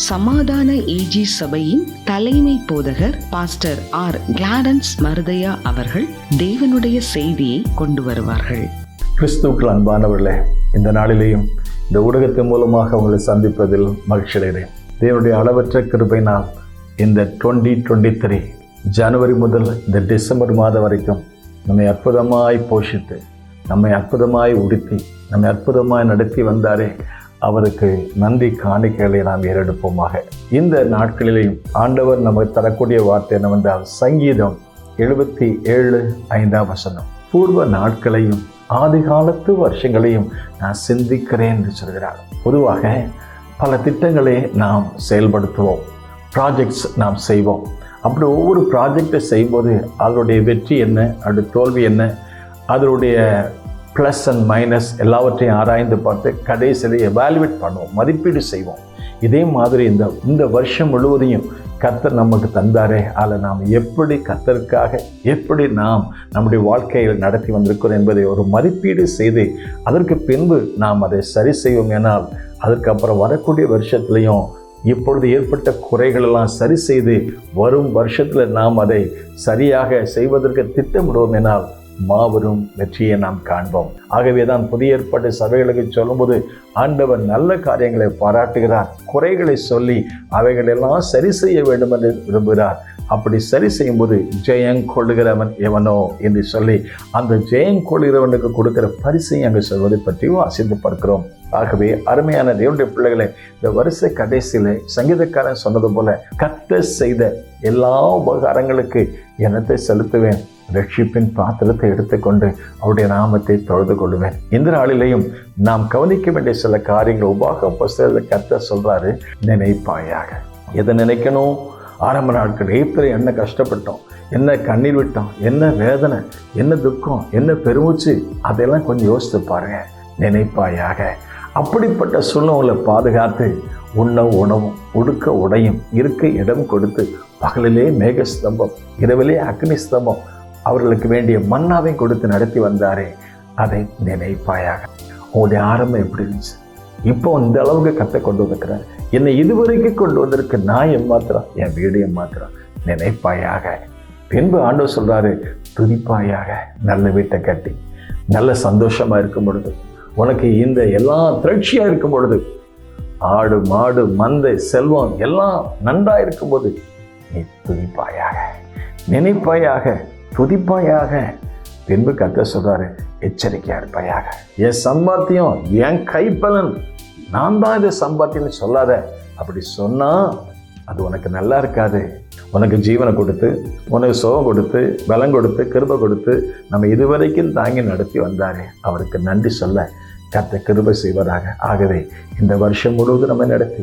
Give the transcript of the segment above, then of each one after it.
சமாதான ஏஜி சபையின் தலைமை போதகர் பாஸ்டர் ஆர் கிளாரன்ஸ் மருதையா அவர்கள் தேவனுடைய செய்தியை கொண்டு வருவார்கள். கிறிஸ்துவுக்குள் அன்பானவர்களே, இந்த நாளிலேயும் இந்த ஊடகத்தின் மூலமாக உங்களை சந்திப்பதில் மகிழ்ச்சி அடைகிறேன். தேவனுடைய அளவற்ற கிருபையினால் இந்த 2023 ஜனவரி முதல் இந்த டிசம்பர் மாதம் வரைக்கும் நம்மை அற்புதமாய் போஷித்து, நம்மை அற்புதமாய் உடுத்தி, நம்மை அற்புதமாய் நடத்தி வந்தாரே, அவருக்கு நன்றி காணிக்கைகளை நாம் ஏறெடுப்போமாக. இந்த நாட்களிலேயும் ஆண்டவர் நமக்கு தரக்கூடிய வார்த்தை என்னவென்றால், சங்கீதம் 77:5 பூர்வ நாட்களையும் ஆதி காலத்து வருஷங்களையும் நான் சிந்திக்கிறேன் என்று சொல்கிறார். பொதுவாக பல திட்டங்களை நாம் செயல்படுத்துவோம், ப்ராஜெக்ட்ஸ் நாம் செய்வோம். அப்படி ஒவ்வொரு ப்ராஜெக்டை செய்யும்போது அதனுடைய வெற்றி என்ன, அதோடைய தோல்வி என்ன, அதனுடைய ப்ளஸ் அண்ட் மைனஸ் எல்லாவற்றையும் ஆராய்ந்து பார்த்து கடைசியில் எவாலுவேட் பண்ணுவோம், மதிப்பீடு செய்வோம். இதே மாதிரி இந்த வருஷம் முழுவதையும் கர்த்தர் நமக்கு தந்தாரே, அதில் நாம் எப்படி கர்த்தருக்காக எப்படி நாம் நம்முடைய வாழ்க்கையில் நடத்தி வந்திருக்கிறோம் என்பதை ஒரு மதிப்பீடு செய்து அதற்கு பின்பு நாம் அதை சரி செய்வோம். ஏனால் அதுக்கப்புறம் வரக்கூடிய வருஷத்துலையும் இப்பொழுது ஏற்பட்ட குறைகளெல்லாம் சரி செய்து வரும் வருஷத்தில் நாம் அதை சரியாக செய்வதற்கு திட்டமிடுவோம். என்னால் மாபெரும் வெற்றியை நாம் காண்போம். ஆகவே தான் புதிய ஏற்பாட்டு சபைகளுக்கு சொல்லும்போது ஆண்டவர் நல்ல காரியங்களை பாராட்டுகிறார், குறைகளை சொல்லி அவைகளெல்லாம் சரி செய்ய வேண்டும் என்று விரும்புகிறார். அப்படி சரி செய்யும்போது ஜெயங்கொள்ளுகிறவன் எவனோ என்று சொல்லி அந்த ஜெயங்கொள்ளுகிறவனுக்கு கொடுக்கிற பரிசையும் அங்கு சொல்வதை பற்றி வாசித்து பார்க்கிறோம். ஆகவே அருமையான தேவனுடைய பிள்ளைகளை, இந்த வருஷ கடைசியில சங்கீதக்காரன் சொன்னது போல கர்த்தர் செய்த எல்லா உபகாரங்களுக்கு எனத்தை செலுத்துவேன், ரட்சிப்பின் பாத்திரத்தை எடுத்துக்கொண்டு அவருடைய நாமத்தை தொழுது கொள்வேன். இந்த நாளிலேயும் நாம் கவனிக்க வேண்டிய சில காரியங்கள் உபாகம புஸ்தகத்தில் கர்த்தர் சொல்றாரு, நினைப்பாயாக. எதை நினைக்கணும்? ஆரம்ப நாட்கள் ஏப்ரல் என்ன கஷ்டப்பட்டோம், என்ன கண்ணீர் விட்டோம், என்ன வேதனை, என்ன துக்கம், என்ன பெருமூச்சு, அதெல்லாம் கொஞ்சம் யோசித்து பாருங்க. நினைப்பாயாக. அப்படிப்பட்ட சூழ்நிலை பாதுகாத்து உண்ண உணவும் உடுக்க உடையும் இருக்க இடம் கொடுத்து பகலிலே மேக ஸ்தம்பம் இரவிலே அக்னி ஸ்தம்பம் அவர்களுக்கு வேண்டிய மன்னாவை கொடுத்து நடத்தி வந்தாரே, அதை நினைப்பாயாக. உங்களுடைய ஆரம்பம் எப்படி இருந்துச்சு? இப்போ இந்த அளவுக்கு கத்தை கொண்டு வந்திருக்கிறார். என்னை இதுவரைக்கும் கொண்டு வந்திருக்கு. நான் ஏமாத்திரம், என் வீடு ஏமாத்திரம். நினைப்பாயாக. பின்பு ஆண்டவர் சொல்றாரு, துதிப்பாயாக. நல்ல வீட்டை கட்டி நல்ல சந்தோஷமா இருக்கும் பொழுது, உனக்கு இந்த எல்லா திரட்சியா இருக்கும் பொழுது, ஆடு மாடு மந்தை செல்வம் எல்லாம் நன்றா இருக்கும்போது நீ துதிப்பாயாக, நினைப்பாயாக, துதிப்பாயாக. பின்பு கர்த்தர் சொல்றாரு, எச்சரிக்கையா இருப்பாயாக. என் சம்பாத்தியம் என் கைப்பலன், நான் தான் இதை சம்பாத்தியம் சொல்லாத. அப்படி சொன்னா அது உனக்கு நல்லா இருக்காது. உனக்கு ஜீவனை கொடுத்து, உனக்கு சுகம் கொடுத்து, பலம் கொடுத்து, கிருபை கொடுத்து நம்ம இதுவரைக்கும் தாங்கி நடத்தி வந்தாரே, அவருக்கு நன்றி சொல்ல கர்த்தர் கிருபை செய்வதாக. ஆகவே இந்த வருஷம் முழுவதும் நம்ம நடத்தி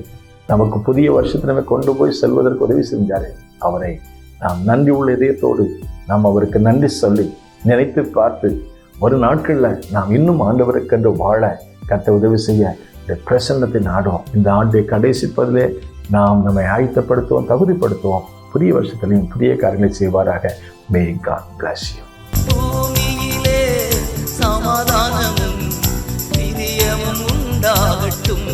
நமக்கு புதிய வருஷத்தை நம்ம கொண்டு போய் செல்வதற்கு உதவி செஞ்சாரு. அவரை நாம் நன்றி உள்ள இதயத்தோடு நாம் அவருக்கு நன்றி சொல்லி நினைத்து பார்த்து ஒரு நாட்களில் நாம் இன்னும் ஆண்டவருக்கென்று வாழ கர்த்தர் உதவி செய்ய இந்த பிரசன்னத்தை நாடுவோம். இந்த ஆண்டை கடைசி பதிலே நாம் நம்மை ஆயத்தப்படுத்துவோம், தகுதிப்படுத்துவோம். புதிய வருஷத்திலையும் புதிய காரியங்களை செய்வாராக. May God bless you. பூமியிலே சமாதானமும் நிதியமும் உண்டாகட்டும்.